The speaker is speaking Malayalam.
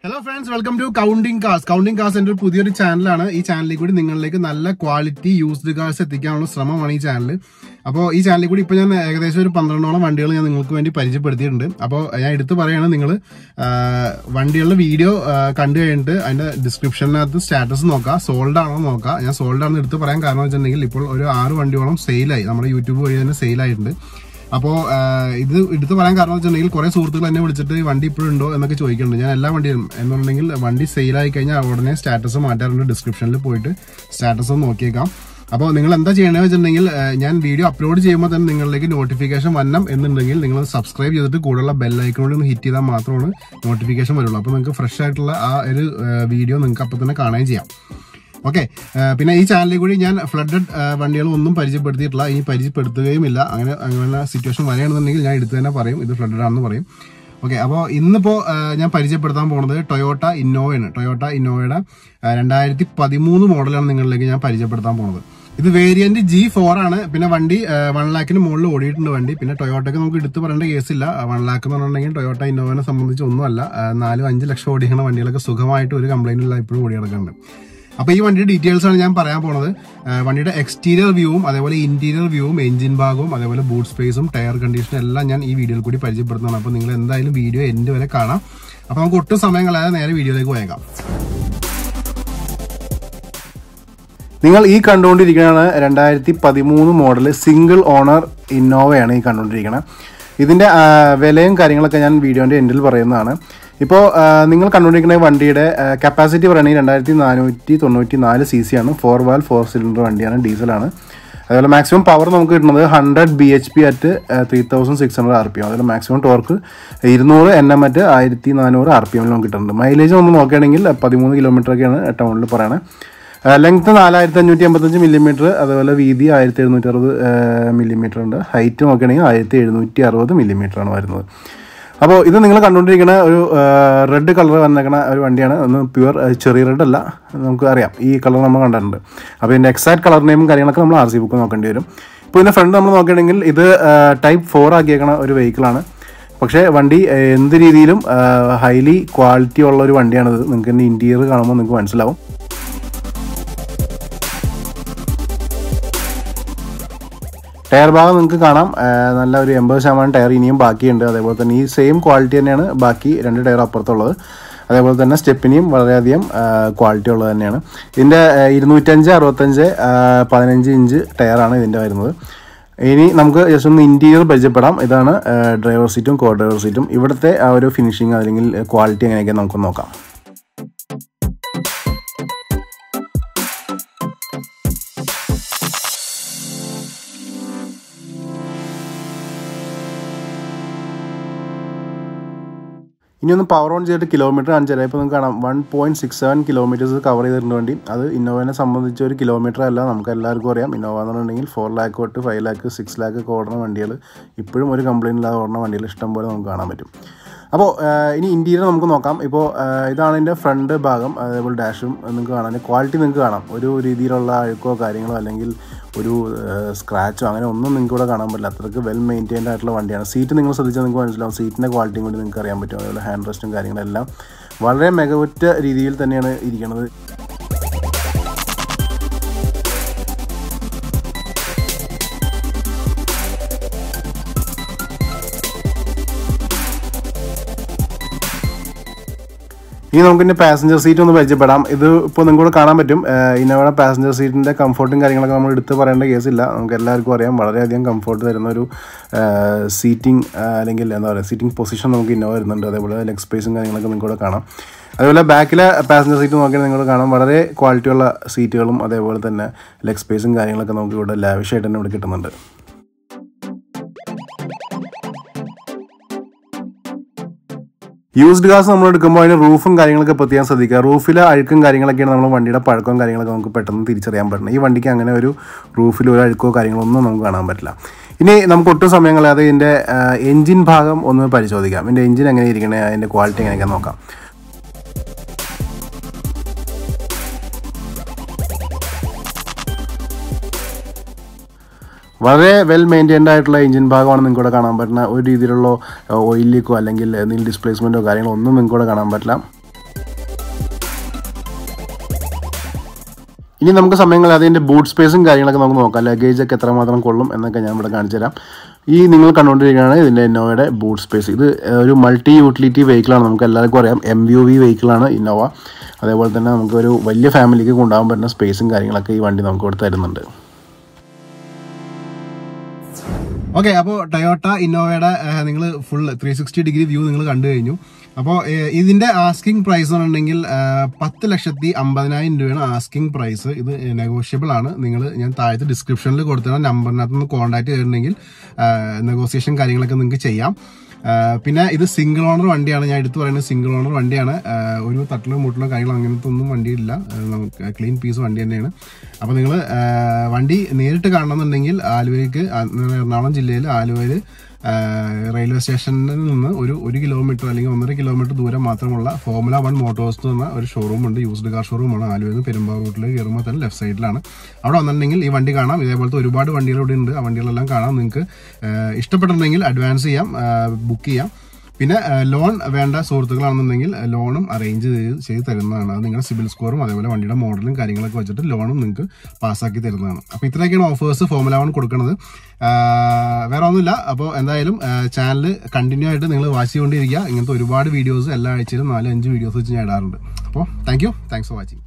Hello friends, welcome to Counting Cars. Counting Cars is a channel. This channel is a quality used cars. This channel is a channel. So, this channel is a 15 video description status sold sale. So, this is the one that we have to status description status. Now, if you video upload notification subscribe to the bell icon and hit the notification. So, fresh video. Okay, this channel is flooded situation flooded. Okay, now Toyota Innova. Toyota Innova 2013 model. This variant G4 is 1 lakh more Toyota is 1 lakh Toyota Innova now, these details are the exterior view, interior view, engine bag, boot space, tire condition, all this video. If you this video, end the video. Now, go to the video. You can see this 2013 model single owner Innova. This is the video in now, you can capacity of 494 cc 4-valve 4-cylinder diesel. Maximum power is 100 bhp at 3600 rpm. Maximum torque is 200 Nm at 1400 rpm. Mileage is 13 km. Length is 4585 mm, width is 1760 mm, height is 1760 mm. Now, this is a red color, pure cherry red. This color is exact color name is RC book. Now, in the front, this is type 4 vehicle. But this is highly quality interior. Tire bag നിങ്ങൾക്ക് കാണാം നല്ല ഒരു 80% ടയർ ഇനിയും ബാക്കിയുണ്ട് അതേപോലെ തന്നെ ഈ സെയിം ക്വാളിറ്റി തന്നെയാണ് ബാക്കി രണ്ട് ടയർ അപ്പുറത്തുള്ളത് അതേപോലെ തന്നെ സ്റ്റെപ്പിനിയും വളരെയധികം ക്വാളിറ്റി ഉള്ളത് തന്നെയാണ് ഇതിന്റെ 205 65 15 ഇഞ്ച് ടയർ ആണ് ഇതിന്റെ വരുന്നത് ഇനി നമുക്ക് ജസ്റ്റ് ഒന്ന് ഇന്റീരിയർ പരിചയപ്പെടാം ഇതാണ് ഡ്രൈവർ സീറ്റും കോ ഡ്രൈവർ സീറ്റും ഇവിടത്തെ ആ ഒരു ഫിനിഷിംഗ് അല്ലെങ്കിൽ ക്വാളിറ്റി എങ്ങനെയൊക്കെ നമുക്ക് നോക്കാം ഇനി ഒന്ന് പവർ ഓൺ ചെയ്തിട്ട് കിലോമീറ്റർ കാണിച്ചാൽ ഇപ്പോൾ നിങ്ങൾക്ക് കാണാം 1.67 കിലോമീറ്റേഴ്സ് കവർ ചെയ്തിട്ടുണ്ട് വണ്ടി അത് ഇന്നോവനെ സംബന്ധിച്ച് ഒരു കിലോമീറ്റർ അല്ല നമുക്ക് എല്ലാവർക്കും അറിയാം ഇന്നോവ എന്ന് പറഞ്ഞിട്ടുണ്ടെങ്കിൽ 4 lakh തൊട്ട് 5 lakh 6 lakh ഒക്കെ ഓടുന്ന വണ്ടികൾ ഇപ്പോഴും ഒരു കംപ്ലൈൻറ്റ് ഇല്ലാതെ ഓടുന്ന വണ്ടികൾ ഇഷ്ടം പോലെ നമുക്ക് കാണാൻ പറ്റും അപ്പോൾ ഇനി ഇന്റീരിയർ നമുക്ക് നോക്കാം ഇപ്പോൾ ഇതാണ് ഇതിൻ്റെ ഫ്രണ്ട് ഭാഗം അതേപോലെ ഡാഷും നിങ്ങൾക്ക് കാണാം ക്വാളിറ്റി നിങ്ങൾക്ക് കാണാം ഒരു രീതിയിലുള്ള അഴുക്കോ കാര്യങ്ങളോ അല്ലെങ്കിൽ ഒരു സ്ക്രാച്ചോ അങ്ങനെ ഒന്നും നിങ്ങൾക്ക് ഇവിടെ കാണാൻ പറ്റില്ല അത്രയ്ക്ക് വെൽ മെയിൻറ്റൈൻഡ് ആയിട്ടുള്ള വണ്ടിയാണ് സീറ്റ് നിങ്ങൾ ശ്രദ്ധിച്ചാൽ നിങ്ങൾക്ക് മനസ്സിലാവും സീറ്റിൻ്റെ ക്വാളിറ്റിയും കൂടി നിങ്ങൾക്ക് അറിയാൻ പറ്റും അതുപോലെ ഹാൻഡ് റെസ്റ്റും കാര്യങ്ങളെല്ലാം വളരെ മികവുറ്റ രീതിയിൽ തന്നെയാണ് ഇരിക്കുന്നത് ഇനി നമുക്ക് പാസഞ്ചർ സീറ്റ് ഒന്ന് പരിചയപ്പെടാം ഇത് ഇപ്പോൾ നിങ്ങൾക്ക് കാണാൻ പറ്റും ഇന്നോവയുടെ പാസഞ്ചർ സീറ്റിൻ്റെ കംഫർട്ടും കാര്യങ്ങളൊക്കെ നമ്മൾ എടുത്ത് പറയേണ്ട കേസില്ല നമുക്ക് എല്ലാവർക്കും അറിയാം വളരെയധികം കംഫർട്ട് തരുന്ന ഒരു സീറ്റിംഗ് അല്ലെങ്കിൽ എന്താ പറയുക സീറ്റിംഗ് പൊസിഷൻ നമുക്ക് ഇന്നോവ വരുന്നുണ്ട് അതേപോലെ ലെഗ് സ്പേസും കാര്യങ്ങളൊക്കെ നിങ്ങൾക്ക് കാണാം അതുപോലെ ബാക്കിലെ പാസഞ്ചർ സീറ്റ് നോക്കിയാൽ നിങ്ങൾ കാണാം വളരെ ക്വാളിറ്റിയുള്ള സീറ്റുകളും അതേപോലെ തന്നെ ലെഗ് സ്പേസും കാര്യങ്ങളൊക്കെ നമുക്ക് ഇവിടെ ലാവിഷായിട്ട് തന്നെ ഇവിടെ കിട്ടുന്നുണ്ട് used cars നമ്മൾ എടുക്കുമ്പോൾ അതിന് റൂഫും കാര്യങ്ങളൊക്കെ പ്രത്യേകം ശ്രദ്ധിക്കുക റൂഫിലെ അഴുക്കും കാര്യങ്ങളൊക്കെയാണ് നമ്മൾ വണ്ടിയുടെ പഴക്കവും കാര്യങ്ങളൊക്കെ നമുക്ക് പെട്ടെന്ന് തിരിച്ചറിയാൻ പറ്റുന്നത് ഈ വണ്ടിക്ക് അങ്ങനെ ഒരു റൂഫിൽ ഒരു അഴുക്കോ കാര്യങ്ങളൊന്നും നമുക്ക് കാണാൻ പറ്റില്ല ഇനി നമുക്ക് ഒട്ടും സമയം കളയാതെ ഇതിൻ്റെ എഞ്ചിൻ ഭാഗം ഒന്ന് പരിശോധിക്കാം ഇതിൻ്റെ എഞ്ചിൻ എങ്ങനെ ഇരിക്കണേ അതിൻ്റെ ക്വാളിറ്റി എങ്ങനെയൊക്കെ നോക്കാം വളരെ വെൽ മെയിൻറ്റൈൻഡ് ആയിട്ടുള്ള എഞ്ചിൻ ഭാഗമാണ് നിങ്ങൾക്ക് ഇവിടെ കാണാൻ പറ്റുന്ന ഒരു രീതിയിലുള്ള ഓയിൽ ലീക്കോ അല്ലെങ്കിൽ എന്തെങ്കിലും ഡിസ്പ്ലേസ്മെൻറ്റോ കാര്യങ്ങളോ ഒന്നും നിങ്ങൾക്ക് ഇവിടെ കാണാൻ പറ്റില്ല ഇനി നമുക്ക് സമയങ്ങൾ അതിൻ്റെ ബൂട്ട് സ്പേസും കാര്യങ്ങളൊക്കെ നമുക്ക് നോക്കാം. ലഗേജൊക്കെ എത്രമാത്രം കൊള്ളും എന്നൊക്കെ ഞാൻ ഇവിടെ കാണിച്ചു തരാം. ഈ നിങ്ങൾ കണ്ടുകൊണ്ടിരിക്കുകയാണ് ഇതിൻ്റെ ഇന്നോവയുടെ ബൂട്ട് സ്പേസ്. ഇത് ഒരു മൾട്ടി യൂട്ടിലിറ്റി വെഹിക്കിളാണ്. നമുക്ക് എല്ലാവർക്കും അറിയാം MUV വെഹിക്കിളാണ് ഇന്നോവ. അതേപോലെ തന്നെ നമുക്ക് ഒരു വലിയ ഫാമിലിക്ക് കൊണ്ടുപോകാൻ പറ്റുന്ന സ്പേസും കാര്യങ്ങളൊക്കെ ഈ വണ്ടി നമുക്ക് ഇവിടെ തരുന്നുണ്ട്. ഓക്കെ, അപ്പോൾ ടൊയോട്ട ഇന്നോവയുടെ നിങ്ങൾ ഫുൾ 360 ഡിഗ്രി വ്യൂ നിങ്ങൾ കണ്ടു കഴിഞ്ഞു. അപ്പോൾ ഇതിന്റെ ആസ്കിംഗ് പ്രൈസ് എന്ന് പറഞ്ഞിട്ടുണ്ടെങ്കിൽ 10,50,000 രൂപയാണ് ആസ്കിംഗ് പ്രൈസ്. ഇത് നെഗോഷ്യബിൾ ആണ്. ഞാൻ താഴത്തെ ഡിസ്ക്രിപ്ഷനിൽ കൊടുത്ത നമ്പറിനകത്ത് നിന്ന് കോൺടാക്ട് ചെയ്തിട്ടുണ്ടെങ്കിൽ നെഗോസിയേഷൻ കാര്യങ്ങളൊക്കെ നിങ്ങൾക്ക് ചെയ്യാം. പിന്നെ ഇത് സിംഗിൾ ഓണർ വണ്ടിയാണ്. ഞാൻ എടുത്തു പറയുന്നത് സിംഗിൾ ഓണർ വണ്ടിയാണ്. ഒരു തട്ടിലോ മുട്ടിലോ കാര്യങ്ങളോ അങ്ങനത്തെ ഒന്നും വണ്ടിയില്ല. നമുക്ക് ക്ലീൻ പീസ് വണ്ടി തന്നെയാണ്. അപ്പോൾ നിങ്ങൾ വണ്ടി നേരിട്ട് കാണണമെന്നുണ്ടെങ്കിൽ ആലുവയ്ക്ക്, എറണാകുളം ജില്ലയിൽ ആലുവയിൽ റെയിൽവേ സ്റ്റേഷനിൽ നിന്ന് ഒരു 1 കിലോമീറ്റർ അല്ലെങ്കിൽ 1.5 കിലോമീറ്റർ ദൂരം മാത്രമുള്ള ഫോർമുല 1 മോട്ടോഴ്സ് എന്ന് പറഞ്ഞ ഒരു ഷോറൂം ഉണ്ട്. യൂസ്ഡ് കാർ ഷോറൂമാണ്. ആലുവയിൽ പെരുമ്പാവൂരിൽ കയറുമ്പോൾ തന്നെ ലെഫ്റ്റ് സൈഡിലാണ്. അവിടെ വന്നിട്ടുണ്ടെങ്കിൽ ഈ വണ്ടി കാണാം. ഇതേപോലത്തെ ഒരുപാട് വണ്ടികൾ ഇവിടെ ഉണ്ട്. ആ വണ്ടികളെല്ലാം കാണാം. നിങ്ങൾക്ക് ഇഷ്ടപ്പെട്ടിട്ടുണ്ടെങ്കിൽ അഡ്വാൻസ് ചെയ്യാം, ബുക്ക് ചെയ്യാം. പിന്നെ ലോൺ വേണ്ട സുഹൃത്തുക്കളാണെന്നുണ്ടെങ്കിൽ ലോണും അറേഞ്ച് ചെയ്ത് തരുന്നതാണ്. അത് നിങ്ങളുടെ സിബിൽ സ്കോറും അതേപോലെ വണ്ടിയുടെ മോഡലും കാര്യങ്ങളൊക്കെ വെച്ചിട്ട് ലോണും നിങ്ങൾക്ക് പാസ്സാക്കി തരുന്നതാണ്. അപ്പോൾ ഇത്രയൊക്കെയാണ് ഓഫേഴ്സ് ഫോർമുല 1 കൊടുക്കുന്നത്. വേറെ ഒന്നുമില്ല. അപ്പോൾ എന്തായാലും ചാനൽ കണ്ടിന്യൂ ആയിട്ട് നിങ്ങൾ വാച്ച് ചെയ്തുകൊണ്ടിരിക്കുക. ഇങ്ങനത്തെ ഒരുപാട് വീഡിയോസ് എല്ലാ ആഴ്ചയിലും 4-5 വീഡിയോസ് വെച്ച് ഞാൻ ഇടാറുണ്ട്. അപ്പോൾ താങ്ക്സ് ഫോർ വാച്ചിങ്.